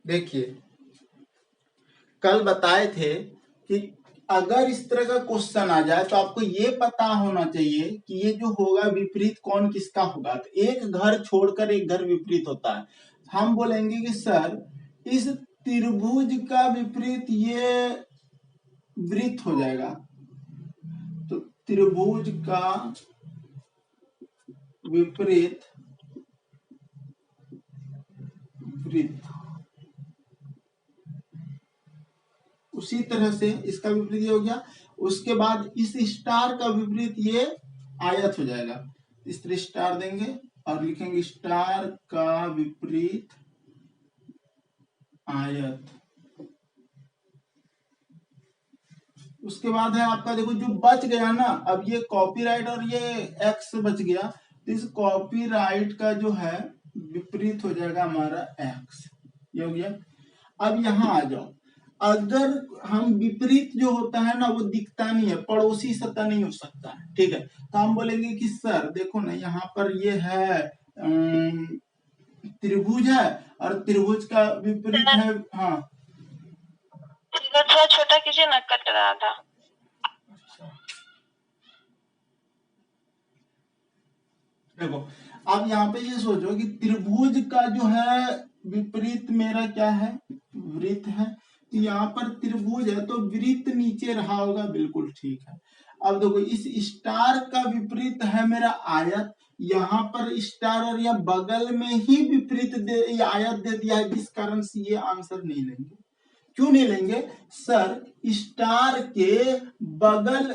देखिए कल बताए थे कि अगर इस तरह का क्वेश्चन आ जाए तो आपको ये पता होना चाहिए कि ये जो होगा विपरीत कौन किसका होगा। तो एक घर छोड़कर एक घर विपरीत होता है। हम बोलेंगे कि सर इस त्रिभुज का विपरीत ये वृत्त हो जाएगा, तो त्रिभुज का विपरीत वृत्त। उसी तरह से इसका विपरीत ये हो गया। उसके बाद इस स्टार का विपरीत ये आयत हो जाएगा। इस तरह स्टार देंगे और लिखेंगे स्टार का विपरीत आयत। उसके बाद है आपका, देखो जो बच गया ना, अब ये कॉपीराइट और ये एक्स बच गया, तो इस कॉपीराइट का जो है विपरीत हो जाएगा हमारा एक्स। ये हो गया। अब यहां आ जाओ, अगर हम विपरीत जो होता है ना वो दिखता नहीं है, पड़ोसी सतह नहीं हो सकता है, ठीक है। तो हम बोलेंगे कि सर देखो ना यहाँ पर ये है त्रिभुज है और त्रिभुज का विपरीत है। हाँ थोड़ा छोटा कीजिए ना, कट रहा था। देखो अब यहाँ पे ये सोचो कि त्रिभुज का जो है विपरीत मेरा क्या है, वृत्त है। तो यहाँ पर त्रिभुज है तो वृत्त नीचे रहा होगा, बिल्कुल ठीक है। अब देखो इस स्टार का विपरीत है मेरा आयत, यहाँ पर स्टार और या बगल में ही विपरीत आयत दे दिया है, जिस कारण से ये आंसर नहीं लेंगे। क्यों नहीं लेंगे सर, स्टार के बगल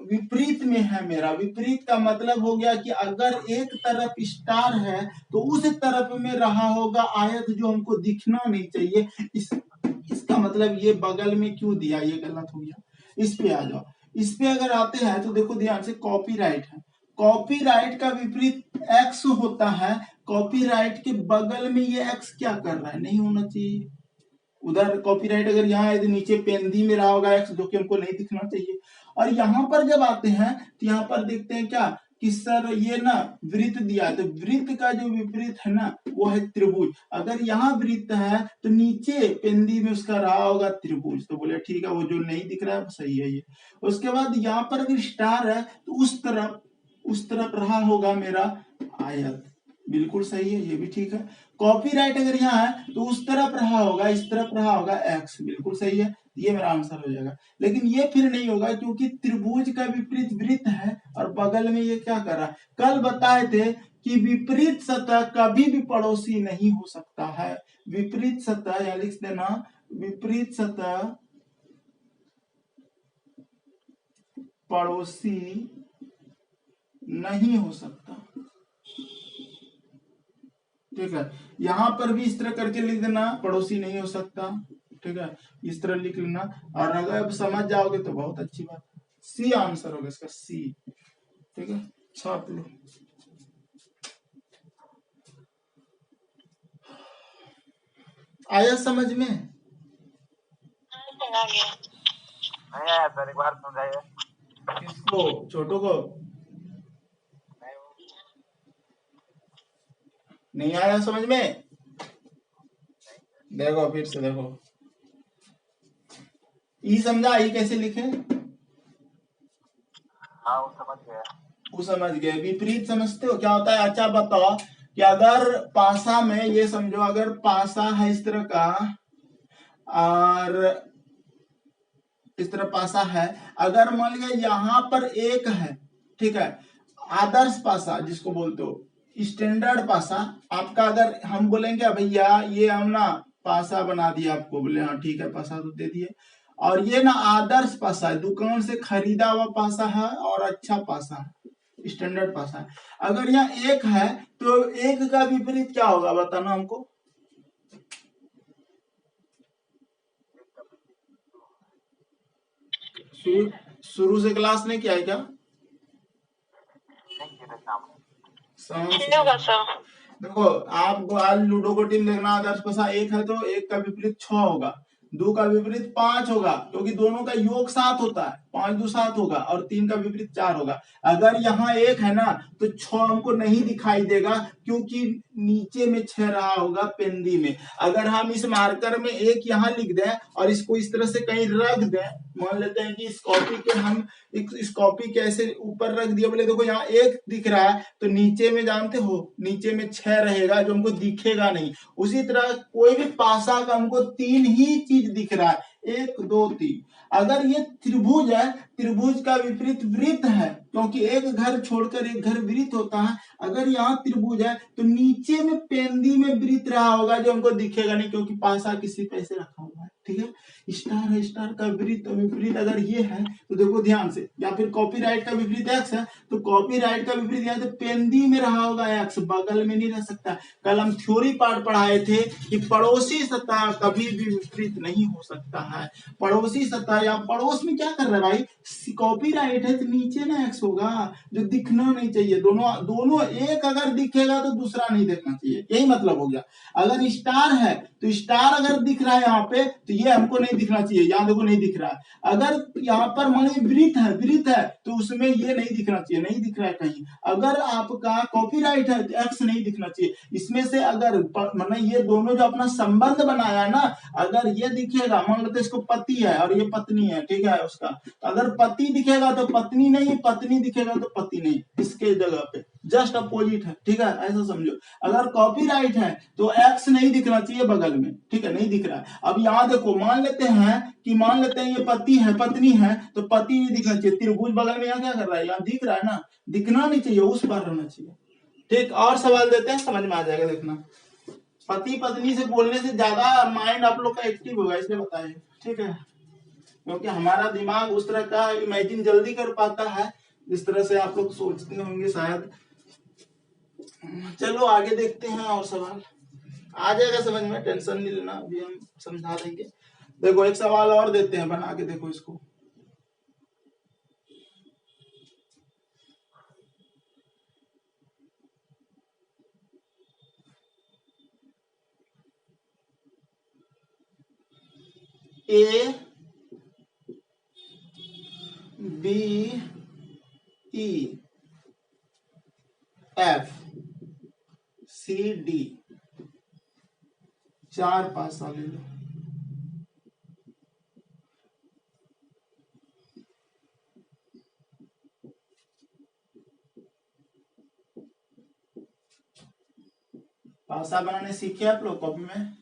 विपरीत में है मेरा। विपरीत का मतलब हो गया कि अगर एक तरफ स्टार है तो उस तरफ में रहा होगा आयत जो हमको दिखना नहीं चाहिए। इसका मतलब ये बगल में क्यों दिया, ये गलत हो गया। इस पे आ जाओ। इस पे अगर आते हैं तो देखो ध्यान से, कॉपीराइट है, कॉपीराइट का विपरीत एक्स होता है। कॉपीराइट के बगल में ये एक्स क्या कर रहा है, नहीं होना चाहिए। उधर कॉपीराइट अगर यहाँ है तो नीचे पेंदी में रहा होगा एक्स, जो कि हमको नहीं दिखना चाहिए। और यहाँ पर जब आते हैं तो यहाँ पर देखते हैं क्या कि सर ये ना वृत्त दिया है, तो वृत्त का जो विपरीत है ना वो है त्रिभुज। अगर यहाँ वृत्त है तो नीचे पेंदी में उसका रहा होगा त्रिभुज। तो बोले ठीक है, वो जो नहीं दिख रहा है सही है ये। उसके बाद यहाँ पर अगर स्टार है तो उस तरफ रहा होगा मेरा आयत, बिल्कुल सही है, ये भी ठीक है। कॉपीराइट अगर यहाँ है तो उस तरफ रहा होगा, इस तरफ रहा होगा एक्स, बिल्कुल सही है, ये मेरा आंसर हो जाएगा। लेकिन ये फिर नहीं होगा क्योंकि त्रिभुज का विपरीत वृत्त है और बगल में ये क्या कर रहा है। कल बताए थे कि विपरीत सतह कभी भी पड़ोसी नहीं हो सकता है। विपरीत सतह या लिख देना, विपरीत सतह पड़ोसी नहीं हो सकता, ठीक है। यहां पर भी इस तरह करके लिख देना, पड़ोसी नहीं हो सकता, ठीक है, इस तरह लिख लेना। और अगर समझ जाओगे तो बहुत अच्छी बात है। सी आंसर होगा इसका, सी, ठीक है, छाप लो। आया समझ में? नहीं आया सर, एक बार समझाइए। किसको, छोटू को? नहीं आया समझ में? देखो फिर से देखो, ई समझा, ई कैसे लिखे? हाँ वो समझ गया। वो समझ गए। विपरीत समझते हो क्या होता है? अच्छा बताओ कि अगर पासा में, ये समझो अगर पासा है इस तरह का और इस तरह पासा है, अगर मान लिया यहां पर एक है, ठीक है, आदर्श पासा जिसको बोलते हो, स्टैंडर्ड पासा आपका, अगर हम बोलेंगे भैया ये हम ना पासा बना दिया आपको, बोले हाँ ठीक है पासा तो दे दिए, और ये ना आदर्श पासा है, दुकान से खरीदा हुआ पासा है और अच्छा पासा है, स्टैंडर्ड पासा है। अगर यहाँ एक है तो एक का विपरीत क्या होगा बताना हमको। शुरू से क्लास नहीं किया है क्या? देखो आपको आज लूडो को टीम देखना, आदर्श पासा एक है तो एक का विपरीत 6 होगा, 2 का विपरीत 5 होगा, क्योंकि दोनों का योग 7 होता है। 5 2 7 होगा और 3 का विपरीत 4 होगा। अगर यहाँ 1 है ना तो 6 हमको नहीं दिखाई देगा क्योंकि नीचे में 6 रहा होगा पेंदी में। अगर हम इस मार्कर में 1 यहाँ लिख दें और इसको इस तरह से कहीं रख दें, मान लेते हैं कि इस कॉपी के हम इस कॉपी के ऐसे ऊपर रख दिया, बोले देखो यहाँ 1 दिख रहा है तो नीचे में जानते हो नीचे में 6 रहेगा जो हमको दिखेगा नहीं। उसी तरह कोई भी पासा का हमको 3 ही चीज दिख रहा है, 1 2 3। अगर ये त्रिभुज है, त्रिभुज का विपरीत वृत्त है, क्योंकि एक घर छोड़कर एक घर वृत्त होता है। अगर यहाँ त्रिभुज है तो नीचे में पेंदी में वृत्त रहा होगा जो हमको दिखेगा नहीं क्योंकि पासा किसी पे ऐसे रखा हुआ है, ठीक है। स्टार है, स्टार का विपरीत अगर ये है तो देखो ध्यान से, या फिर कॉपीराइट का विपरीत एक्स है तो कॉपीराइट का विपरीत यहाँ तो पेंदी में रहा होगा एक्स, बगल में नहीं रह सकता। कल हम थ्योरी पार्ट पढ़ाए थे कि पड़ोसी सतह कभी भी विपरीत नहीं हो सकता है। पड़ोसी सतह या पड़ोस में क्या कर रहा है भाई, कॉपीराइट है तो नीचे ना एक्स होगा जो दिखना नहीं चाहिए। दोनों एक अगर दिखेगा तो दूसरा नहीं देखना चाहिए, यही मतलब हो गया। अगर स्टार है तो स्टार अगर दिख रहा है यहाँ पे तो ये हमको नहीं दिखना चाहिए, यहाँ देखो नहीं दिख रहा है। अगर यहाँ पर मानिए वृत्त है तो उसमें ये नहीं दिखना चाहिए, नहीं दिख रहा है कहीं। अगर आपका कॉपीराइट है तो एक्स नहीं दिखना चाहिए। इसमें से अगर माने ये दोनों जो अपना संबंध बनाया ना, अगर ये दिखेगा, मान लेते इसको पति है और ये पत्नी है, ठीक है उसका, तो अगर पति दिखेगा तो पत्नी नहीं, पत्नी दिखेगा तो पति नहीं, इसके जगह पे जस्ट अपोजिट है, ठीक है, ऐसा समझो। अगर कॉपीराइट है तो एक्स नहीं दिखना चाहिए बगल में, ठीक है, नहीं दिख रहा है। अब यहाँ देखो मान लेते हैं ये पति है पत्नी है तो पति नहीं दिखना चाहिए, त्रिभुज बगल में यहाँ क्या कर रहा है, यहाँ दिख रहा है ना, दिखना नहीं चाहिए, उस पर रहना चाहिए। ठीक, और सवाल देते हैं, समझ में आ जाएगा। देखना, पति पत्नी से बोलने से ज्यादा माइंड आप लोग का एक्टिव होगा, इसलिए बताइए, ठीक है, क्योंकि हमारा दिमाग उस तरह का इमेजिन जल्दी कर पाता है जिस तरह से आप लोग सोचते होंगे शायद। चलो आगे देखते हैं, और सवाल आ जाएगा समझ में, टेंशन नहीं लेना, अभी हम समझा देंगे। देखो एक सवाल और देते हैं, बना के देखो इसको। A B E F C D, 4 पासा ले लो। पासा बनाने सीखे आप लोग कॉपी में,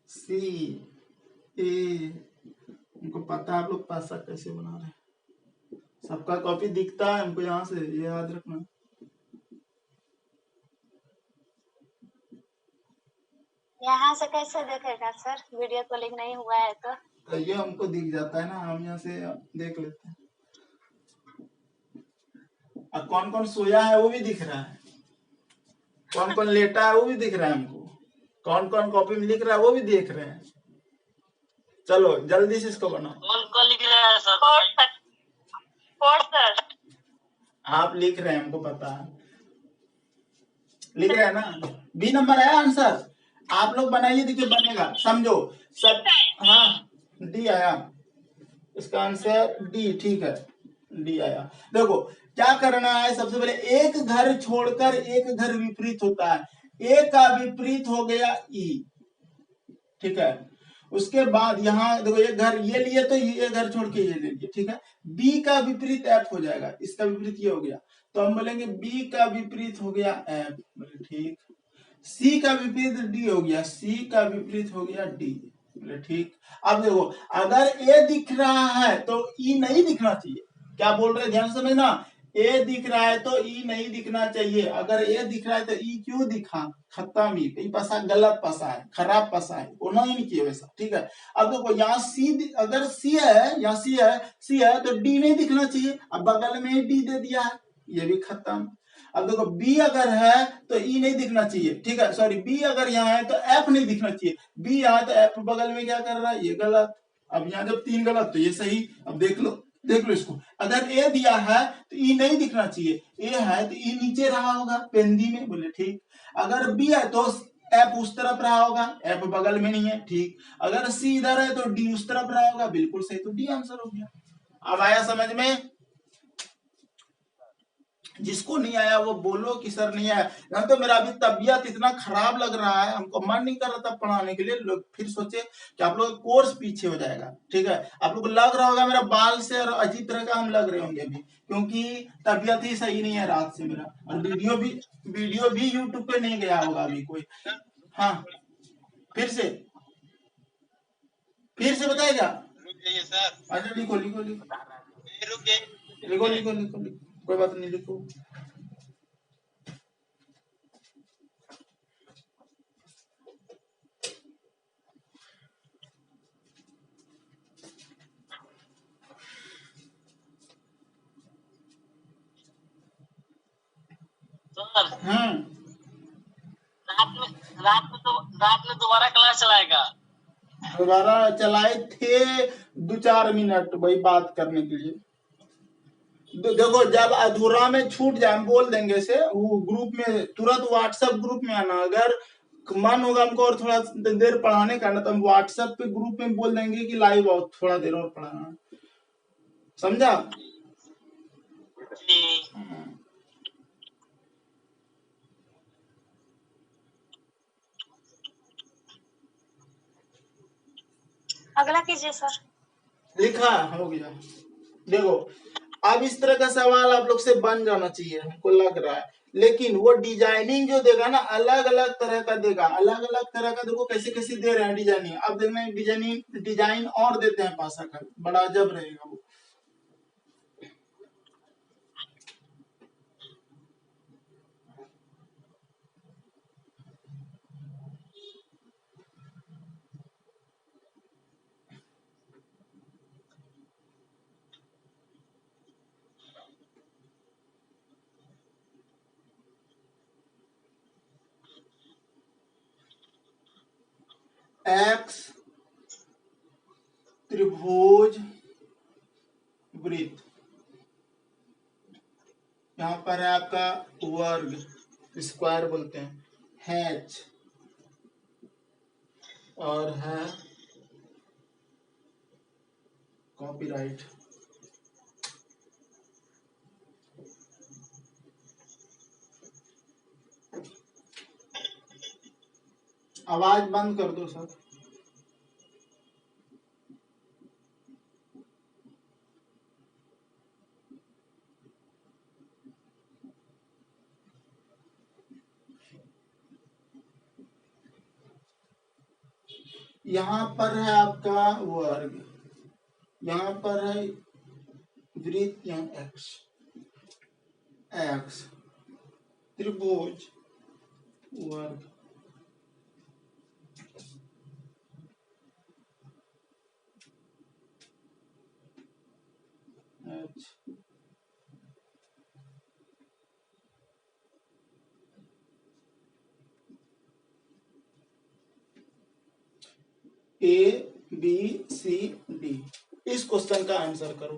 सी ए, उनको पता है आप लोग पासा कैसे बना रहे हैं, सबका कॉपी दिखता है हमको यहाँ से, ये याद रखना। यहाँ से कैसे देखेगा सर, वीडियो कॉलिंग नहीं हुआ है तो ये हमको दिख जाता है ना, हम यहाँ से देख लेते हैं। अब कौन कौन सोया है वो भी दिख रहा है, कौन कौन लेटा है वो भी दिख रहा है हमको, कौन कौन कॉपी में लिख रहा है वो भी देख रहे हैं। चलो जल्दी से इसको बनाओ। कौन कौन लिख रहा है सर? आप लिख रहे हैं, हमको पता है, लिख रहे हैं ना। बी नंबर आया आंसर, आप लोग बनाइए, देखिए बनेगा, समझो सब। हाँ डी आया, इसका आंसर डी, ठीक है, डी आया। देखो क्या करना है, सबसे पहले एक घर छोड़कर एक घर विपरीत होता है, ए का विपरीत हो गया ई, ठीक है। उसके बाद यहाँ देखो एक घर ये लिए तो ये घर छोड़ के ये ले लिए, ठीक है। बी का विपरीत एफ हो जाएगा, इसका विपरीत ये हो गया, तो हम बोलेंगे बी का विपरीत हो गया एफ, बोले ठीक। सी का विपरीत डी हो गया, सी का विपरीत हो गया डी, बोले ठीक। अब देखो अगर ए दिख रहा है तो ई नहीं दिखना चाहिए, क्या बोल रहे हैं ध्यान से समझना, ए दिख रहा है तो ई नहीं दिखना चाहिए। अगर ए दिख रहा है तो ई क्यों दिखा, खत्म ही पासा गलत पासा है, खराब पासा है, होना ही नहीं चाहिए वैसा, ठीक है। अब देखो यहाँ सी, अगर सी है, यहाँ सी है तो डी नहीं दिखना चाहिए, अब बगल में डी दे दिया है, ये भी खत्म। अब देखो बी अगर है तो ई नहीं दिखना चाहिए, ठीक है, सॉरी बी अगर यहाँ है तो एफ नहीं दिखना चाहिए, बी यहाँ तो एफ बगल में क्या कर रहा है, ये गलत। अब यहाँ जब 3 गलत तो ये सही। अब देख लो इसको, अगर ए दिया है तो ई नहीं दिखना चाहिए, ए है तो ई नीचे रहा होगा पेंदी में, बोले ठीक। अगर बी है तो एफ उस तरफ रहा होगा, एफ बगल में नहीं है, ठीक। अगर सी इधर है तो डी उस तरफ रहा होगा, बिल्कुल सही, तो डी आंसर हो गया। अब आया समझ में? जिसको नहीं आया वो बोलो कि सर नहीं आया। ना तो मेरा अभी तबीयत इतना खराब लग रहा है, हमको मन नहीं कर रहा था पढ़ाने के लिए। लोग फिर सोचे कि आप लोग कोर्स पीछे हो जाएगा, ठीक है। आप लोग को लग रहा होगा मेरा बाल से और अजीब तरह का हम लग रहे होंगे अभी, क्योंकि तबीयत ही सही नहीं है रात से मेरा, और वीडियो भी यूट्यूब पे नहीं गया होगा अभी कोई। हाँ, फिर से बताएगा। सर अच्छा लिखो लिखो लिखो, कोई बात नहीं, लिखो। रात में दोबारा क्लास चलाएगा। दोबारा चलाए थे 2-4 मिनट वही बात करने के लिए। देखो जब अधूरा में छूट जाए हम बोल देंगे से, वो ग्रुप में तुरंत व्हाट्सएप ग्रुप में आना। अगर मन होगा हमको और थोड़ा देर पढ़ाने का ना, तो हम व्हाट्सएप पे ग्रुप में बोल देंगे कि लाइव आओ थोड़ा देर और पढ़ाना, समझा? अगला कीजिए सर। लिखा हो गया। देखो अब इस तरह का सवाल आप लोग से बन जाना चाहिए, हमको लग रहा है। लेकिन वो डिजाइनिंग जो देगा ना, अलग अलग तरह का देगा, अलग अलग तरह का। देखो कैसे कैसे दे रहे हैं डिजाइनिंग। अब देखना डिजाइन और देते हैं पासा का, बड़ा अजब रहेगा वो। एक्स त्रिभुज वृत्त, यहाँ पर है आपका वर्ग, स्क्वायर बोलते हैं, हैच, और है कॉपीराइट। आवाज बंद कर दो सर। यहाँ पर है आपका वर्ग, यहाँ पर है वृत्त, यहाँ एक्स त्रिभुज वर्ग, H A B C D। इस क्वेश्चन का आंसर करो।